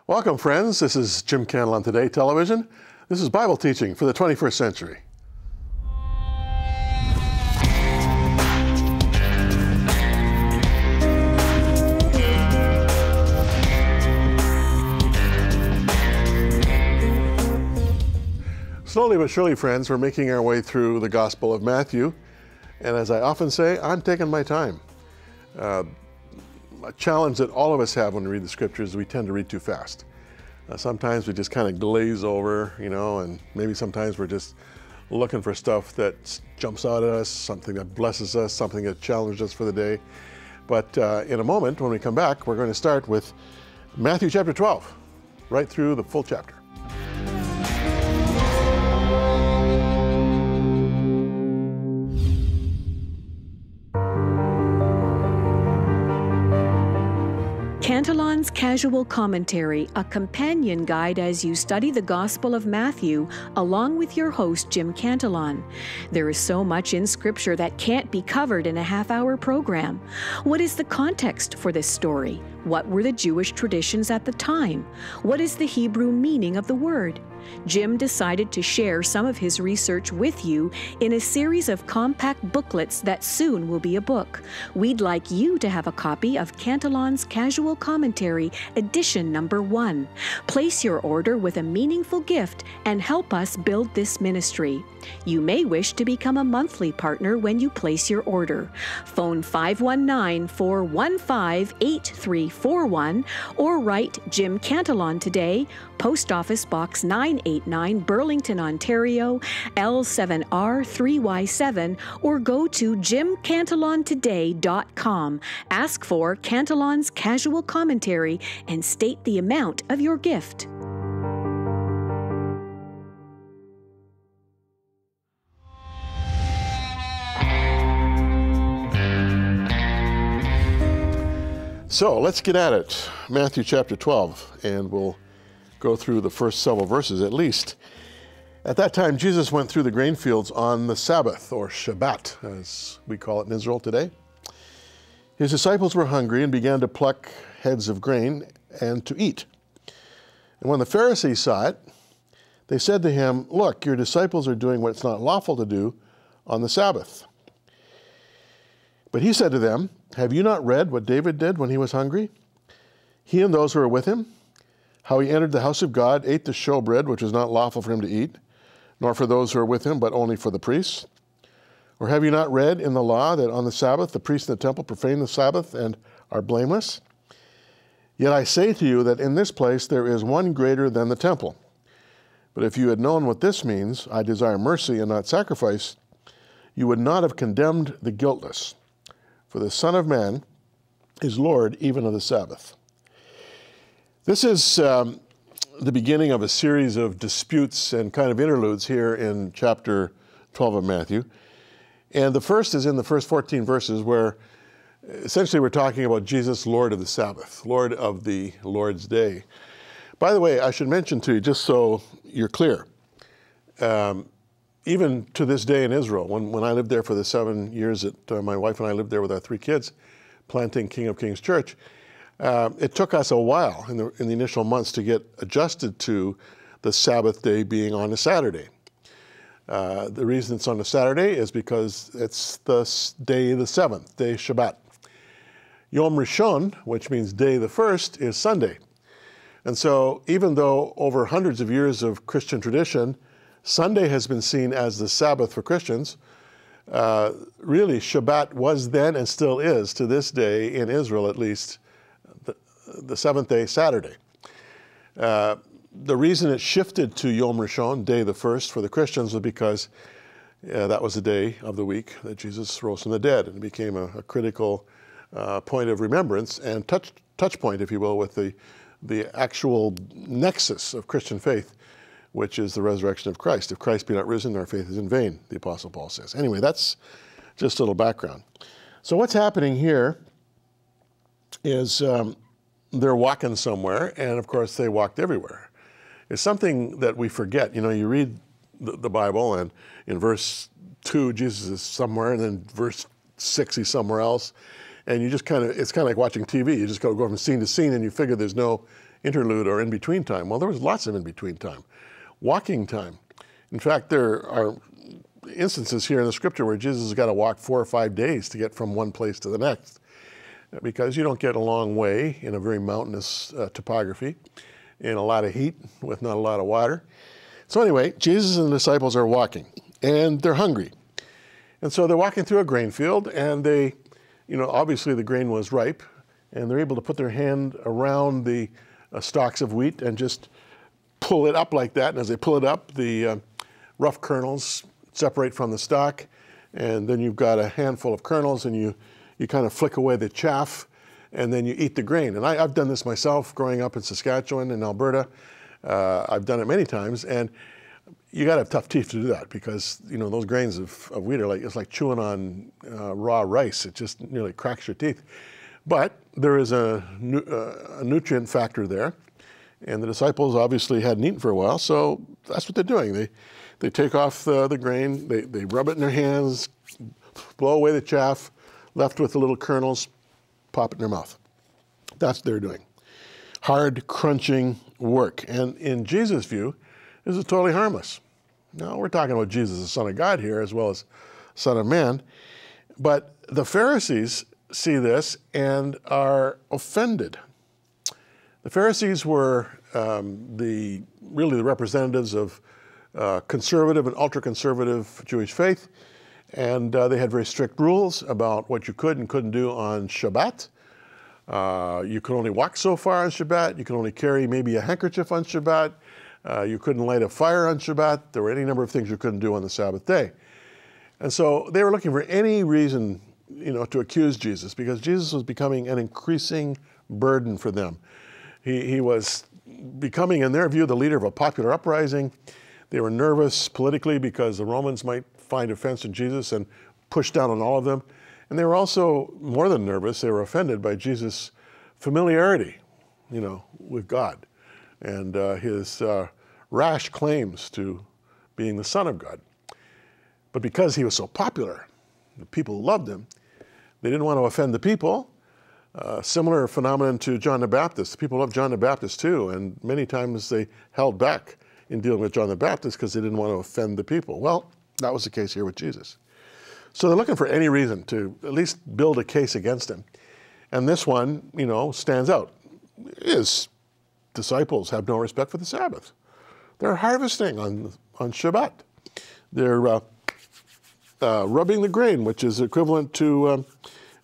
Welcome, friends. This is Jim Cantelon Today Television. This is Bible teaching for the 21st century. Slowly but surely, friends, we're making our way through the Gospel of Matthew. And as I often say, I'm taking my time. A challenge that all of us have when we read the scriptures is we tend to read too fast. Sometimes we just kind of glaze over, and maybe sometimes we're just looking for stuff that jumps out at us, something that blesses us, something that challenges us for the day. But in a moment, when we come back, we're going to start with Matthew chapter 12, right through the full chapter. Cantelon's Casual Commentary, a companion guide as you study the Gospel of Matthew, along with your host, Jim Cantelon. There is so much in Scripture that can't be covered in a half-hour program. What is the context for this story? What were the Jewish traditions at the time? What is the Hebrew meaning of the word? Jim decided to share some of his research with you in a series of compact booklets that soon will be a book. We'd like you to have a copy of Cantelon's Casual Commentary, edition number 1. Place your order with a meaningful gift and help us build this ministry. You may wish to become a monthly partner when you place your order. Phone 519-415-8341 or write Jim Cantelon Today, Post Office Box 989, Burlington, Ontario, L7R3Y7, or go to jimcantelontoday.com. Ask for Cantelon's Casual Commentary and state the amount of your gift. So let's get at it. Matthew chapter 12, and we'll go through the first several verses at least. At that time, Jesus went through the grain fields on the Sabbath, or Shabbat, as we call it in Israel today. His disciples were hungry and began to pluck heads of grain and to eat. And when the Pharisees saw it, they said to him, "Look, your disciples are doing what's not lawful to do on the Sabbath." But he said to them, "Have you not read what David did when he was hungry? He and those who were with him, how he entered the house of God, ate the showbread, which was not lawful for him to eat, nor for those who were with him, but only for the priests? Or have you not read in the law that on the Sabbath the priests in the temple profane the Sabbath and are blameless? Yet I say to you that in this place there is one greater than the temple. But if you had known what this means, I desire mercy and not sacrifice, you would not have condemned the guiltless. For the Son of Man is Lord even of the Sabbath." This is the beginning of a series of disputes and kind of interludes here in chapter 12 of Matthew. And the first is in the first 14 verses where essentially we're talking about Jesus, Lord of the Sabbath, Lord of the Lord's Day. By the way, I should mention to you, just so you're clear, even to this day in Israel, when I lived there for the 7 years that my wife and I lived there with our 3 kids, planting King of Kings Church, it took us a while in the initial months to get adjusted to the Sabbath day being on a Saturday. The reason it's on a Saturday is because it's the day, the 7th, day Shabbat. Yom Rishon, which means day the first, is Sunday. And so even though over hundreds of years of Christian tradition, Sunday has been seen as the Sabbath for Christians, really Shabbat was then and still is to this day in Israel at least the 7th day Saturday. The reason it shifted to Yom Rishon, day the first for the Christians, was because that was the day of the week that Jesus rose from the dead, and it became a critical point of remembrance and touch point, if you will, with the actual nexus of Christian faith, which is the resurrection of Christ. If Christ be not risen, our faith is in vain, the Apostle Paul says. Anyway, that's just a little background. So what's happening here is they're walking somewhere, and of course they walked everywhere. It's something that we forget. You read the Bible, and in verse 2, Jesus is somewhere, and then verse 6, he's somewhere else. And you just it's kind of like watching TV. You just go from scene to scene and you figure there's no interlude or in-between time. Well, there was lots of in-between time. Walking time. In fact, there are instances here in the scripture where Jesus has got to walk 4 or 5 days to get from one place to the next, because you don't get a long way in a very mountainous topography, in a lot of heat with not a lot of water. So anyway, Jesus and the disciples are walking, and they're hungry. And so they're walking through a grain field, and they, obviously the grain was ripe, and they're able to put their hand around the stalks of wheat and just pull it up like that. And as they pull it up, the rough kernels separate from the stalk, and then you've got a handful of kernels, and you kind of flick away the chaff, and then you eat the grain. And I've done this myself growing up in Saskatchewan and Alberta. I've done it many times, and you got to have tough teeth to do that, because those grains of wheat are it's like chewing on raw rice. It just nearly cracks your teeth. But there is a nutrient factor there, and the disciples obviously hadn't eaten for a while, so that's what they're doing. They take off the grain, they rub it in their hands, blow away the chaff, left with the little kernels, pop it in their mouth. That's what they're doing. Hard, crunching work. And in Jesus' view, this is totally harmless. Now, we're talking about Jesus, the Son of God here, as well as Son of Man. But the Pharisees see this and are offended. The Pharisees were really the representatives of conservative and ultra-conservative Jewish faith, and they had very strict rules about what you could and couldn't do on Shabbat. You could only walk so far on Shabbat. You could only carry maybe a handkerchief on Shabbat. You couldn't light a fire on Shabbat. There were any number of things you couldn't do on the Sabbath day. And so they were looking for any reason, to accuse Jesus, because Jesus was becoming an increasing burden for them. He was becoming, in their view, the leader of a popular uprising. They were nervous politically because the Romans might find offense in Jesus and push down on all of them. And they were also more than nervous. They were offended by Jesus' familiarity, with God, and his rash claims to being the Son of God. But because he was so popular, the people loved him, they didn't want to offend the people. Similar phenomenon to John the Baptist. The people loved John the Baptist too, and many times they held back in dealing with John the Baptist because they didn't want to offend the people. Well, that was the case here with Jesus. So they're looking for any reason to at least build a case against him. And this one, stands out. His disciples have no respect for the Sabbath. They're harvesting on Shabbat. They're rubbing the grain, which is equivalent to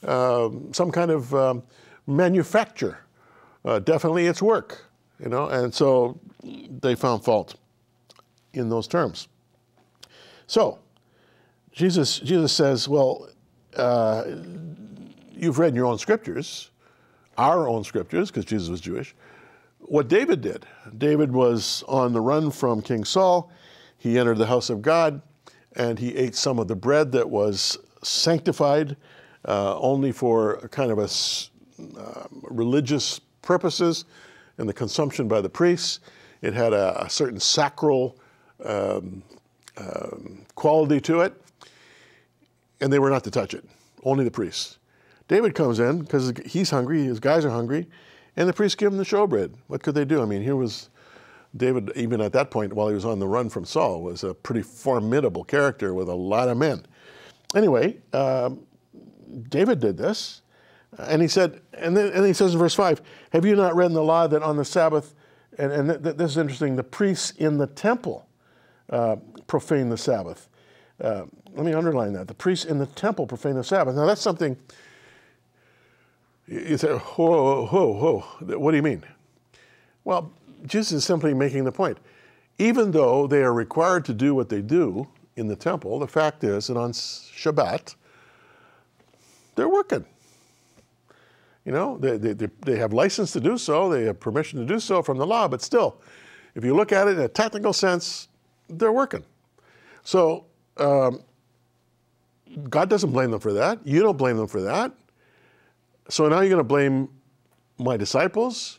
some kind of manufacture. Definitely it's work, and so they found fault in those terms. So Jesus says, well, you've read in your own scriptures, our own scriptures, because Jesus was Jewish, what David did. David was on the run from King Saul. He entered the house of God, and he ate some of the bread that was sanctified only for kind of religious purposes and the consumption by the priests. It had a certain sacral quality to it, and they were not to touch it, only the priests. David comes in because he's hungry, his guys are hungry, and the priests give him the showbread. What could they do? I mean, here was David, even at that point, while he was on the run from Saul, was a pretty formidable character with a lot of men. Anyway, David did this, and he said, and he says in verse 5, have you not read in the law that on the Sabbath, and this is interesting, the priests in the temple profane the Sabbath. Let me underline that. The priests in the temple profane the Sabbath. Now that's something, you say, whoa, what do you mean? Well, Jesus is simply making the point. Even though they are required to do what they do in the temple, the fact is that on Shabbat, they're working. They have license to do so, they have permission to do so from the law, but still, if you look at it in a technical sense, they're working. So God doesn't blame them for that. You don't blame them for that. So now you're going to blame my disciples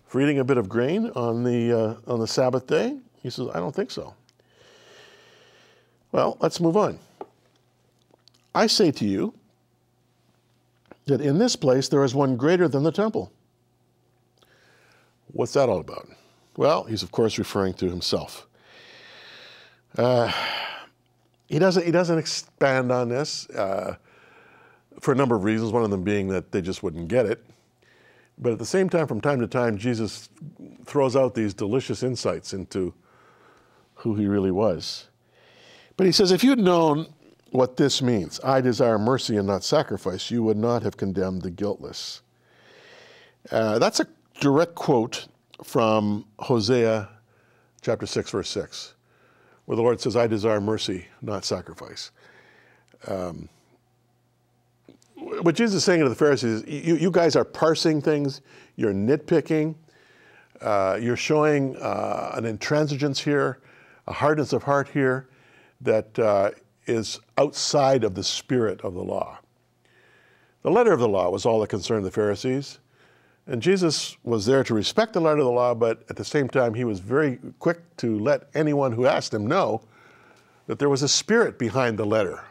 for eating a bit of grain on the Sabbath day? He says, I don't think so. Well, let's move on. I say to you that in this place there is one greater than the temple. What's that all about? Well, he's of course referring to himself. He doesn't expand on this for a number of reasons, one of them being that they just wouldn't get it. But at the same time, from time to time, Jesus throws out these delicious insights into who he really was. But he says, if you'd known what this means, I desire mercy and not sacrifice, you would not have condemned the guiltless. That's a direct quote from Hosea chapter 6, verse 6, where the Lord says, I desire mercy, not sacrifice. What Jesus is saying to the Pharisees is, you guys are parsing things, you're nitpicking, you're showing an intransigence here, a hardness of heart here that is outside of the spirit of the law. The letter of the law was all that concerned the Pharisees, and Jesus was there to respect the letter of the law, but at the same time he was very quick to let anyone who asked him know that there was a spirit behind the letter.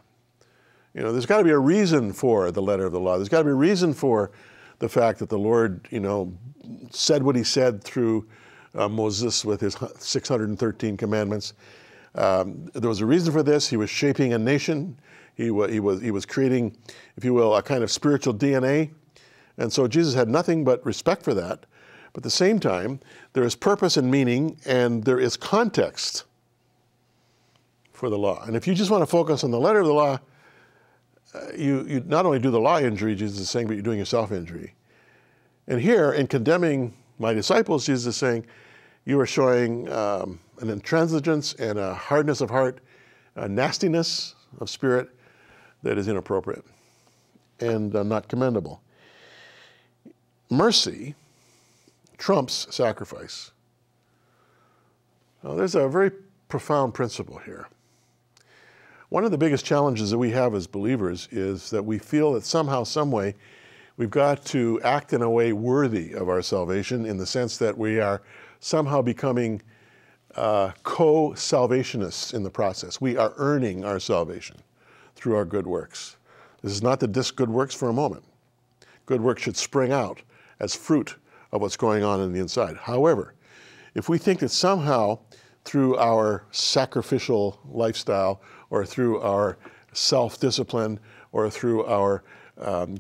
You know, there's got to be a reason for the letter of the law. There's got to be a reason for the fact that the Lord, said what he said through Moses with his 613 commandments. There was a reason for this. He was shaping a nation. He was creating, if you will, a kind of spiritual DNA. And so Jesus had nothing but respect for that. But at the same time, there is purpose and meaning, and there is context for the law. And if you just want to focus on the letter of the law, you not only do the law injury, Jesus is saying, but you're doing yourself injury. And here, in condemning my disciples, Jesus is saying, you are showing an intransigence and a hardness of heart, a nastiness of spirit that is inappropriate and not commendable. Mercy trumps sacrifice. Now, there's a very profound principle here. One of the biggest challenges that we have as believers is that we feel that somehow, some way, we've got to act in a way worthy of our salvation, in the sense that we are somehow becoming co-salvationists in the process. We are earning our salvation through our good works. This is not to diss good works for a moment. Good works should spring out as fruit of what's going on in the inside. However, if we think that somehow through our sacrificial lifestyle, or through our self-discipline, or through our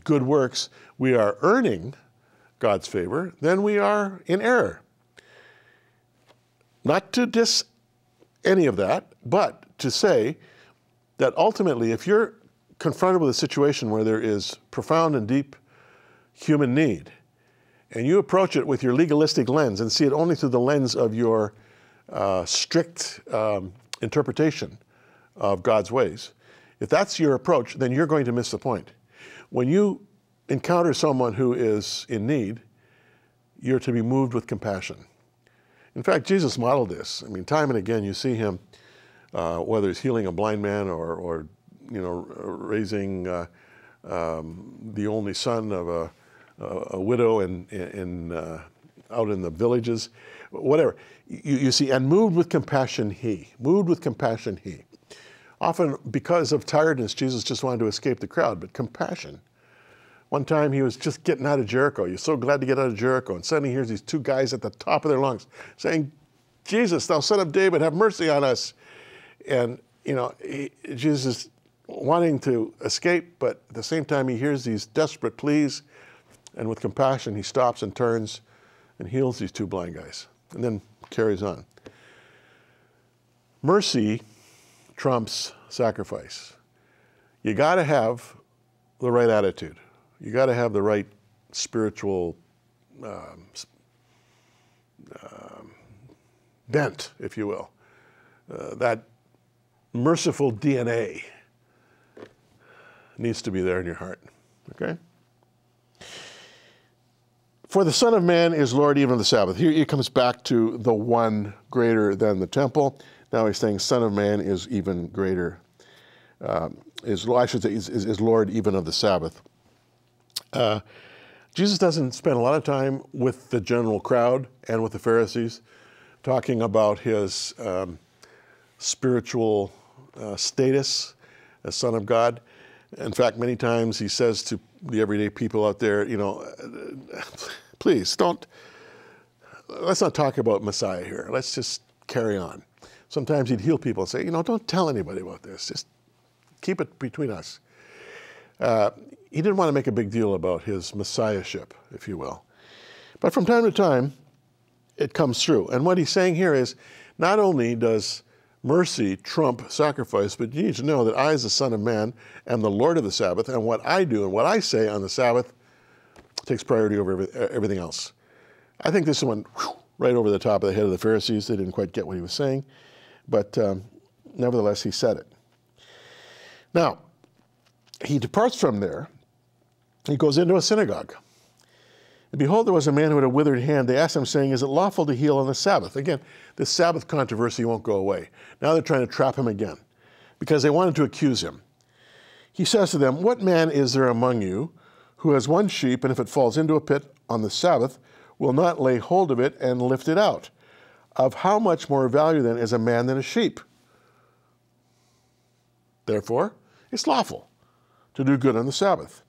good works, we are earning God's favor, then we are in error. Not to diss any of that, but to say that ultimately, if you're confronted with a situation where there is profound and deep human need, and you approach it with your legalistic lens and see it only through the lens of your strict interpretation of God's ways, if that's your approach, then you're going to miss the point. When you encounter someone who is in need, you're to be moved with compassion. In fact, Jesus modeled this. I mean, time and again, you see him, whether he's healing a blind man or raising the only son of a widow out in the villages, whatever. You see, and moved with compassion he. Often because of tiredness, Jesus just wanted to escape the crowd, but compassion. One time he was just getting out of Jericho. You're so glad to get out of Jericho. And suddenly he hears these two guys at the top of their lungs saying, Jesus, thou son of David, have mercy on us. And, Jesus is wanting to escape, but at the same time he hears these desperate pleas. And with compassion, he stops and turns and heals these two blind guys, and then carries on. Mercy trumps sacrifice. You got to have the right attitude. You got to have the right spiritual bent, if you will. That merciful DNA needs to be there in your heart. Okay? For the Son of Man is Lord even of the Sabbath. Here he comes back to the one greater than the temple. Now he's saying Son of Man is even greater, is Lord even of the Sabbath. Jesus doesn't spend a lot of time with the general crowd and with the Pharisees talking about his spiritual status as Son of God. In fact, many times he says to the everyday people out there, please let's not talk about Messiah here. Let's just carry on. Sometimes he'd heal people and say, don't tell anybody about this. Just keep it between us. He didn't want to make a big deal about his messiahship, if you will. But from time to time, it comes through. And what he's saying here is, not only does mercy trump sacrifice, but you need to know that I, as the Son of Man, am the Lord of the Sabbath, and what I do and what I say on the Sabbath takes priority over everything else. I think this went right over the top of the head of the Pharisees. They didn't quite get what he was saying, but nevertheless, he said it. Now, he departs from there. He goes into a synagogue. And behold, there was a man who had a withered hand. They asked him, saying, is it lawful to heal on the Sabbath? Again, this Sabbath controversy won't go away. Now they're trying to trap him again because they wanted to accuse him. He says to them, what man is there among you who has one sheep, and if it falls into a pit on the Sabbath, will not lay hold of it and lift it out? Of how much more value then is a man than a sheep? Therefore, it's lawful to do good on the Sabbath.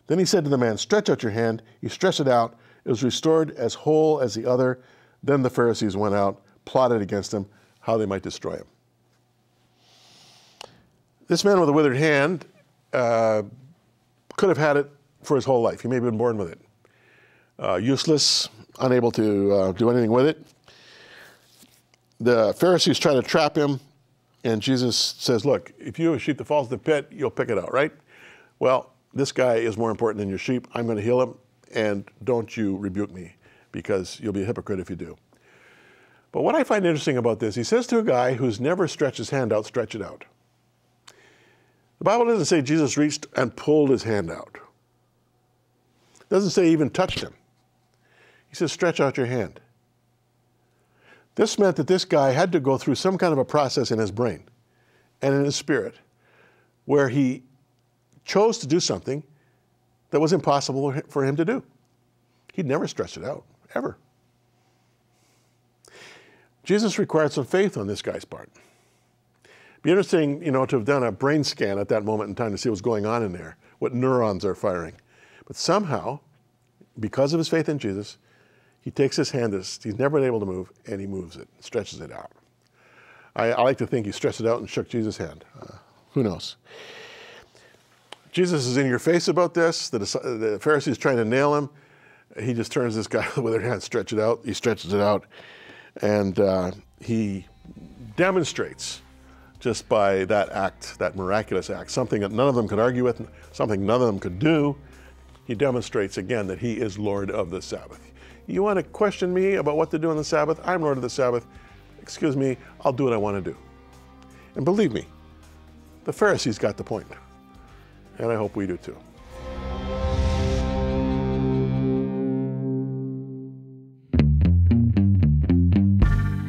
Then he said to the man, stretch out your hand. He stretched it out. It was restored as whole as the other. Then the Pharisees went out, plotted against him, how they might destroy him. This man with a withered hand could have had it for his whole life. He may have been born with it. Useless, unable to do anything with it. The Pharisees try to trap him, and Jesus says, look, if you have a sheep that falls in the pit, you'll pick it out, right? Well, this guy is more important than your sheep. I'm going to heal him, and don't you rebuke me, because you'll be a hypocrite if you do. But what I find interesting about this, he says to a guy who's never stretched his hand out, stretch it out. The Bible doesn't say Jesus reached and pulled his hand out. It doesn't say he even touched him. He says, stretch out your hand. This meant that this guy had to go through some kind of a process in his brain and in his spirit where he chose to do something that was impossible for him to do. He'd never stretched it out, ever. Jesus required some faith on this guy's part. It'd be interesting, to have done a brain scan at that moment in time to see what's going on in there, what neurons are firing. But somehow, because of his faith in Jesus, he takes his hand that he's never been able to move, and he moves it, stretches it out. I like to think he stretched it out and shook Jesus' hand. Who knows? Jesus is in your face about this. The Pharisees trying to nail him. He just turns this guy with their hand, stretch it out. He stretches it out, and he demonstrates just by that act, that miraculous act, something that none of them could argue with, something none of them could do. He demonstrates again that he is Lord of the Sabbath. You want to question me about what to do on the Sabbath? I'm Lord of the Sabbath. Excuse me, I'll do what I want to do. And believe me, the Pharisees got the point. And I hope we do too.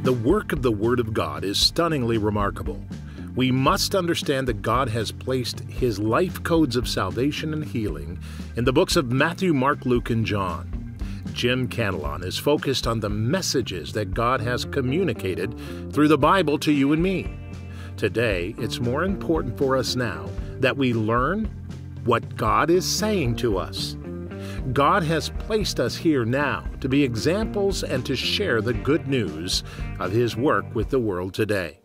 The work of the Word of God is stunningly remarkable. We must understand that God has placed His life codes of salvation and healing in the books of Matthew, Mark, Luke, and John. Jim Cantelon is focused on the messages that God has communicated through the Bible to you and me. Today, it's more important for us now that we learn what God is saying to us. God has placed us here now to be examples and to share the good news of His work with the world today.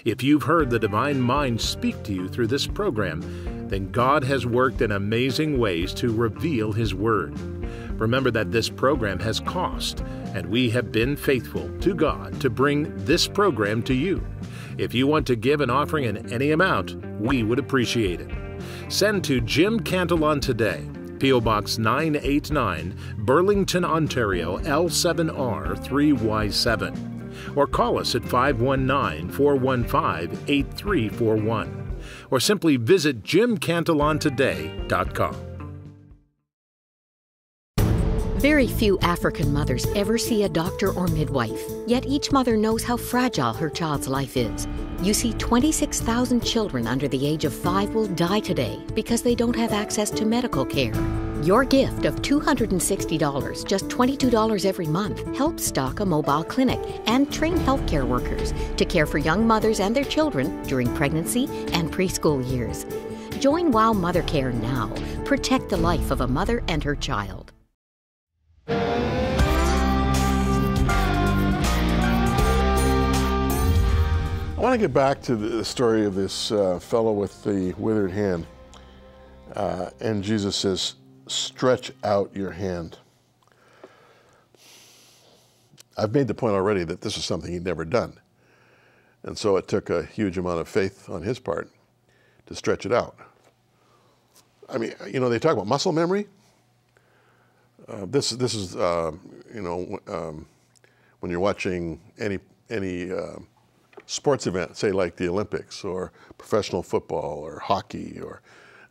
If you've heard the Divine Mind speak to you through this program, then God has worked in amazing ways to reveal His Word. Remember that this program has cost, and we have been faithful to God to bring this program to you. If you want to give an offering in any amount, we would appreciate it. Send to Jim Cantelon today, P.O. Box 989, Burlington, Ontario, L7R 3Y7. Or call us at 519-415-8341. Or simply visit jimcantelontoday.com. Very few African mothers ever see a doctor or midwife, yet each mother knows how fragile her child's life is. You see, 26,000 children under the age of 5 will die today because they don't have access to medical care. Your gift of $260, just $22 every month, helps stock a mobile clinic and train healthcare workers to care for young mothers and their children during pregnancy and preschool years. Join WOW Mother Care now. Protect the life of a mother and her child. I want to get back to the story of this fellow with the withered hand. And Jesus says, stretch out your hand. I've made the point already that this is something he'd never done. And so it took a huge amount of faith on his part to stretch it out. I mean, you know, they talk about muscle memory. This is when you're watching any sports event, say like the Olympics or professional football or hockey or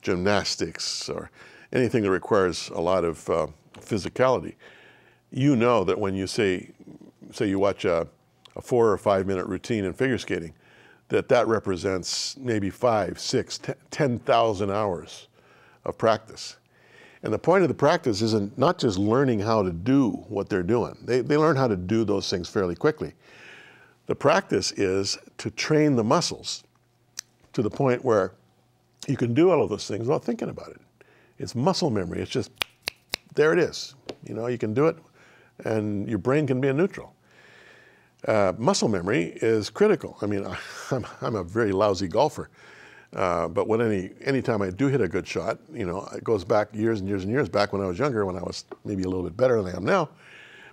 gymnastics or anything that requires a lot of physicality. You know that when you say you watch a 4 or 5 minute routine in figure skating, that represents maybe 5, 6, 10,000 hours of practice. And the point of the practice isn't not just learning how to do what they're doing. They learn how to do those things fairly quickly. The practice is to train the muscles to the point where you can do all of those things without thinking about it. It's muscle memory. It's just, there it is. You know, you can do it and your brain can be in neutral. Muscle memory is critical. I mean, I'm a very lousy golfer, but when anytime I do hit a good shot, you know, it goes back years and years and years back when I was younger, when I was maybe a little bit better than I am now.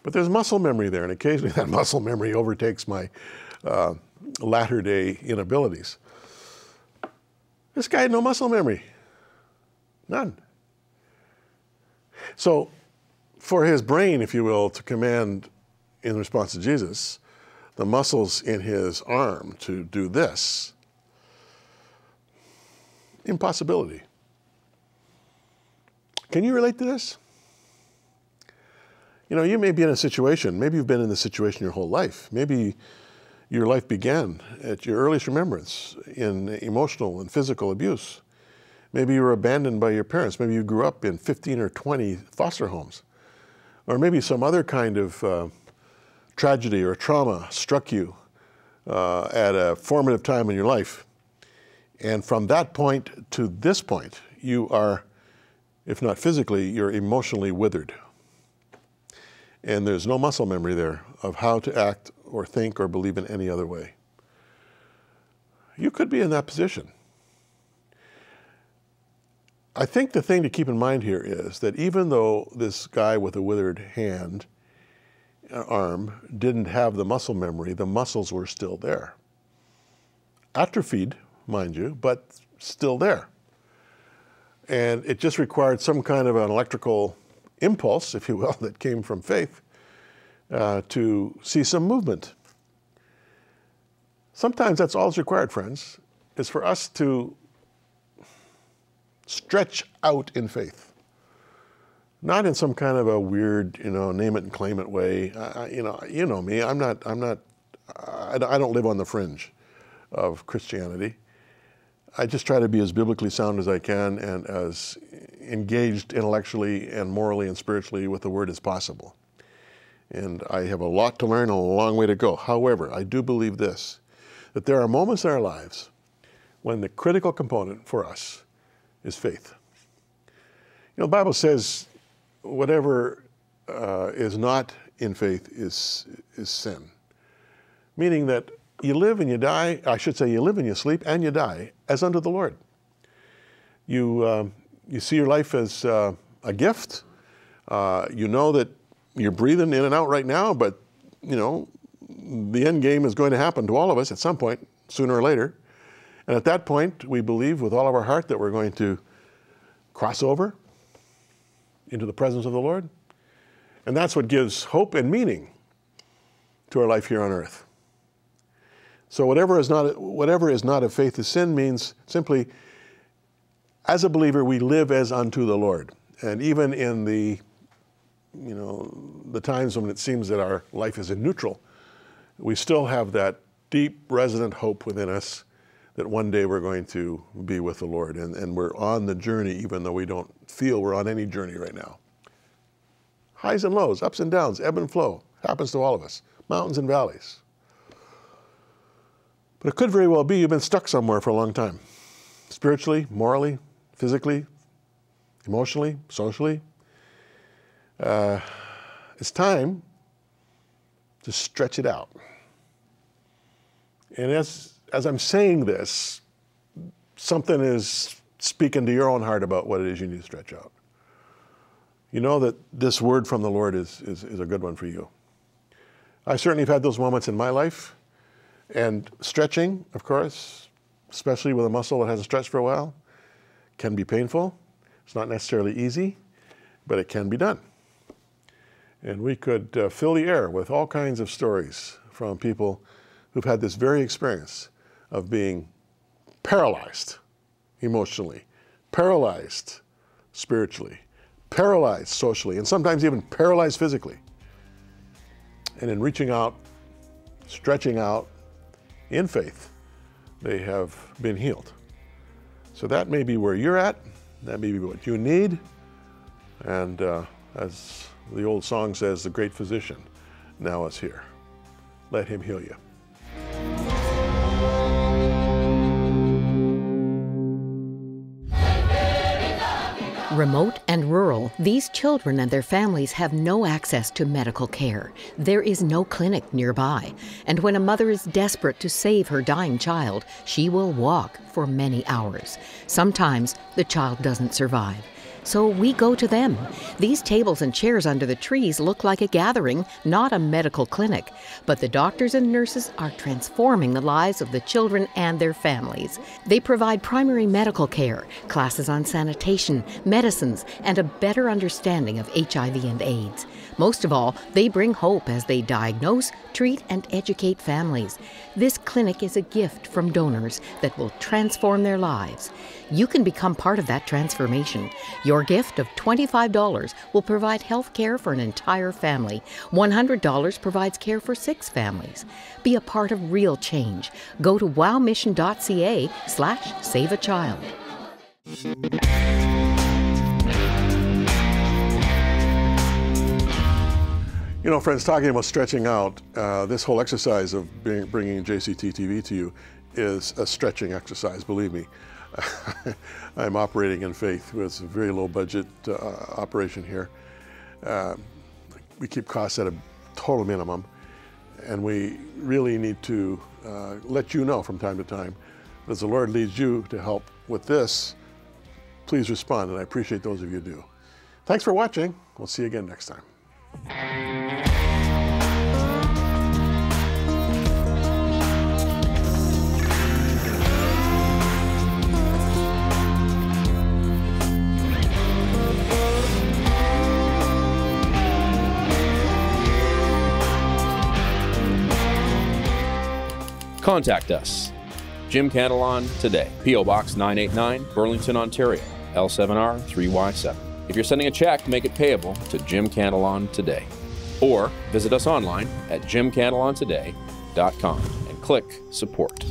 But there's muscle memory there, and occasionally that muscle memory overtakes my latter-day inabilities. This guy had no muscle memory. None. So for his brain, if you will, to command in response to Jesus, the muscles in his arm to do this, impossibility. Can you relate to this? You know, you may be in a situation, maybe you've been in this situation your whole life. Maybe your life began at your earliest remembrance in emotional and physical abuse. Maybe you were abandoned by your parents. Maybe you grew up in 15 or 20 foster homes. Or maybe some other kind of tragedy or trauma struck you at a formative time in your life. And from that point to this point, you are, if not physically, you're emotionally withered. And there's no muscle memory there of how to act or think or believe in any other way. You could be in that position. I think the thing to keep in mind here is that even though this guy with a withered hand, arm, didn't have the muscle memory, the muscles were still there. Atrophied, mind you, but still there. And it just required some kind of an electrical impulse, if you will, that came from faith to see some movement. Sometimes that's all that's required, friends, is for us to stretch out in faith. Not in some kind of a weird, you know, name it and claim it way. You know me. I don't live on the fringe of Christianity. I just try to be as biblically sound as I can and as engaged intellectually and morally and spiritually with the Word as possible. And I have a lot to learn and a long way to go. However, I do believe this, that there are moments in our lives when the critical component for us is faith. You know, the Bible says whatever is not in faith is sin. Meaning that you live and you die, I should say you live and you sleep and you die as unto the Lord. You see your life as a gift. You know that you're breathing in and out right now, but you know, the end game is going to happen to all of us at some point, sooner or later. And at that point, we believe with all of our heart that we're going to cross over into the presence of the Lord. And that's what gives hope and meaning to our life here on earth. So whatever is not of faith is sin means simply, as a believer, we live as unto the Lord. And even in the times when it seems that our life is in neutral, we still have that deep resident hope within us that one day we're going to be with the Lord. And we're on the journey, even though we don't feel we're on any journey right now. Highs and lows, ups and downs, ebb and flow. Happens to all of us. Mountains and valleys. But it could very well be you've been stuck somewhere for a long time. spiritually, morally, physically, emotionally, socially. It's time to stretch it out. And as I'm saying this, something is speaking to your own heart about what it is you need to stretch out. You know that this word from the Lord is a good one for you. I certainly have had those moments in my life, and stretching, of course, especially with a muscle that hasn't stretched for a while, can be painful. It's not necessarily easy, but it can be done. And we could fill the air with all kinds of stories from people who've had this very experience of being paralyzed emotionally, paralyzed spiritually, paralyzed socially, and sometimes even paralyzed physically. And in reaching out, stretching out in faith, they have been healed. So that may be where you're at. That may be what you need. And as the old song says, the great physician now is here. Let him heal you. Remote and rural, these children and their families have no access to medical care. There is no clinic nearby. And when a mother is desperate to save her dying child, she will walk for many hours. Sometimes the child doesn't survive. So we go to them. These tables and chairs under the trees look like a gathering, not a medical clinic. But the doctors and nurses are transforming the lives of the children and their families. They provide primary medical care, classes on sanitation, medicines, and a better understanding of HIV and AIDS. Most of all, they bring hope as they diagnose, treat, and educate families. This clinic is a gift from donors that will transform their lives. You can become part of that transformation. Your gift of $25 will provide health care for an entire family. $100 provides care for 6 families. Be a part of real change. Go to wowmission.ca/saveachild. You know, friends, talking about stretching out, this whole exercise of bringing JCT TV to you is a stretching exercise, believe me. I'm operating in faith. It's a very low budget operation here. We keep costs at a total minimum, and we really need to let you know from time to time, as the Lord leads you to help with this, please respond, and I appreciate those of you who do. Thanks for watching. We'll see you again next time. Contact us. Jim Cantelon Today, P.O. Box 989, Burlington, Ontario, L7R 3Y7. If you're sending a check, make it payable to Jim Cantelon Today. Or visit us online at jimcantelontoday.com and click Support.